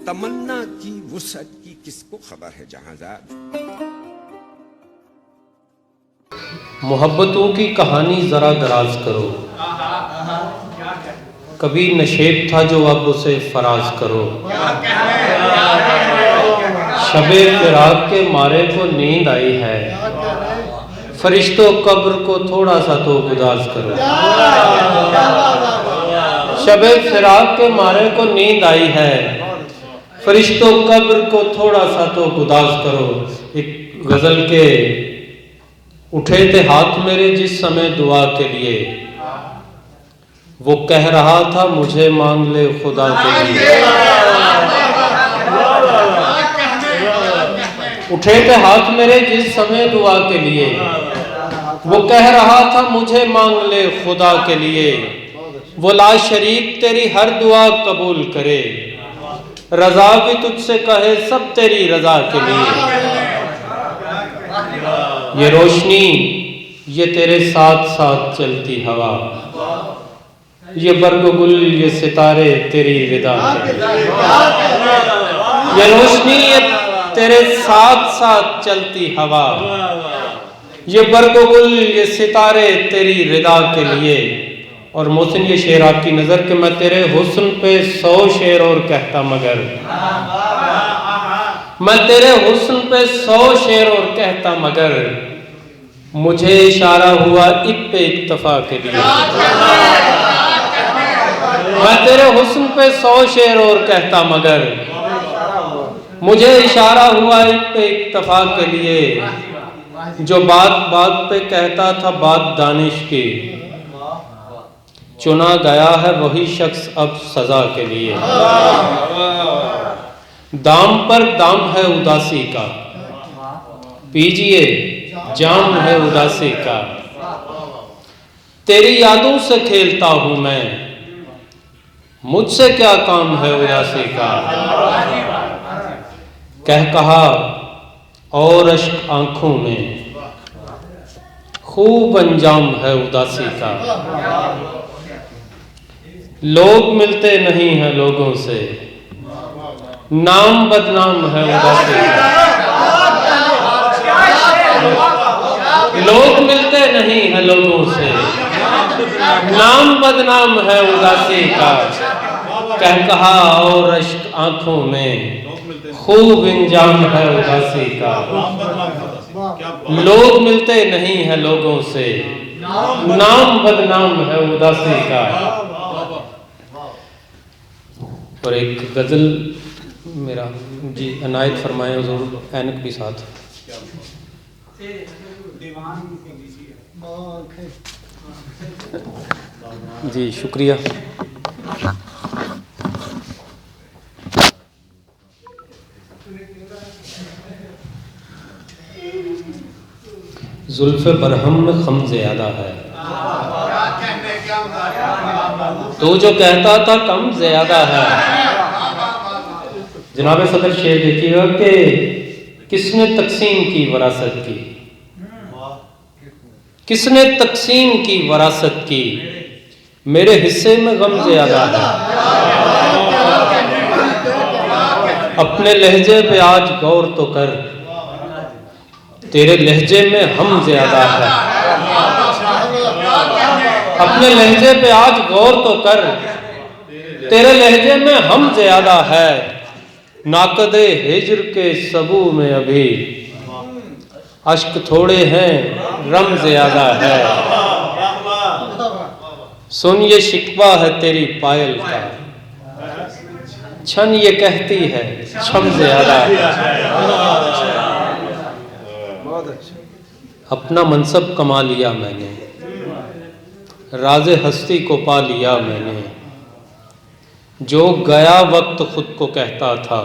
तमन्ना की वुसअत की किसको खबर है जहांज़ाद। मोहब्बतों की कहानी ज़रा दराज करो, कभी नशेब था जो अब उसे फराज करो। शबे फिराक के मारे को नींद आई है, फरिश्तों कब्र को थोड़ा सा तो गुदाज करो। शबे फिराक के मारे को नींद आई है, फरिश्तों कब्र को थोड़ा सा तो गुदाज करो। एक गजल के उठे थे हाथ मेरे जिस समय दुआ के लिए, वो कह रहा था मुझे मांग ले खुदा के लिए। उठे थे हाथ मेरे जिस समय दुआ के लिए, वो कह रहा था मुझे मांग ले खुदा के लिए। वो ला शरीक तेरी हर दुआ कबूल करे, रजा भी तुझसे कहे सब तेरी रजा के लिए। ये रोशनी ये तेरे साथ साथ चलती हवा, ये बर्ग गुल ये सितारे तेरी रिदा के लिए। ये रोशनी ये तेरे साथ साथ चलती हवा, ये बर्ग गुल ये सितारे तेरी रिदा के लिए। और मोहसिन ये शेर आपकी नजर के मैं तेरे हुस्न पे 100 शेर और कहता मगर, मैं तेरे हुस्न पे 100 शेर और कहता मगर, मुझे इशारा हुआ एक पे इक्तफा के लिए। मैं तेरे हुस्न पे 100 शेर और कहता मगर, मुझे इशारा हुआ एक पे इक्तफा के लिए। जो बात बात पे कहता था बात दानिश की, चुना गया है वही शख्स अब सजा के लिए। दाम पर दाम है उदासी का, पीजिए जाम है उदासी का। तेरी यादों से खेलता हूं मैं, मुझसे क्या काम है उदासी का। कह कहा और अश्क आंखों में, खूब अंजाम है उदासी का। लोग मिलते नहीं हैं लोगों से, नाम बदनाम है उदासी का। लोग मिलते नहीं हैं लोगों से, नाम बदनाम है उदासी का। कह कहा और अश्क आंखों में, खूब इंजाम है उदासी का। लोग मिलते नहीं हैं लोगों से, नाम बदनाम है उदासी का। और एक गजल मेरा जी अनायत फरमाए हुजूर, ऐनक भी साथ। जी शुक्रिया। जुल्फ़े बरहम में खम ज़्यादा है, तो जो कहता था कम ज़्यादा है। जनाब सदर शेर देखिएगा कि किसने तकसीम की वरासत की, किसने तकसीम की वरासत की, मेरे हिस्से में गम ज़्यादा है। अपने लहजे पे आज गौर तो कर, तेरे लहजे में हम ज़्यादा है। अपने लहजे पे आज गौर तो कर, तेरे लहजे में हम ज़्यादा है। नाकदे हिज्र के सबू में अभी, अश्क थोड़े हैं रम ज़्यादा है। सुन ये शिकवा है तेरी पायल का, छन ये कहती है छम ज़्यादा है। अपना मनसब कमा लिया मैंने, राज़े हस्ती को पा लिया मैंने। जो गया वक्त खुद को कहता था,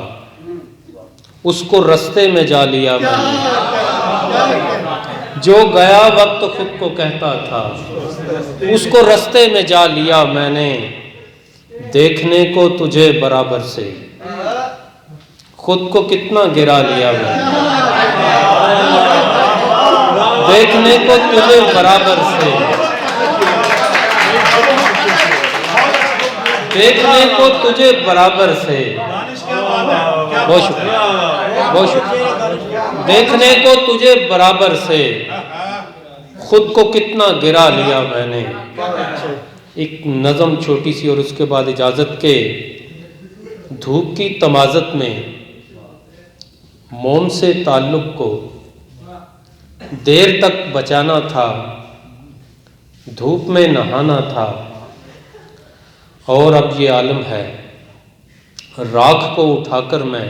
उसको रस्ते में जा लिया मैंने। जो गया वक्त खुद को कहता था, उसको रस्ते में जा लिया मैंने। देखने को तुझे बराबर से, खुद को कितना गिरा लिया मैंने। देखने को तुझे बराबर से, देखने को तुझे बराबर से, बहुत शुक्रिया, बहुत शुक्रिया। देखने को तुझे बराबर से खुद को कितना गिरा लिया मैंने। एक नज़म छोटी सी और उसके बाद इजाज़त के। धूप की तमाज़त में मोम से ताल्लुक़ को देर तक बचाना था, धूप में नहाना था, और अब ये आलम है राख को उठाकर मैं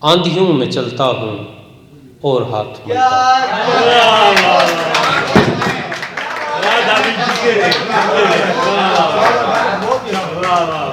आंधियों में चलता हूँ और हाथ मलता हूं।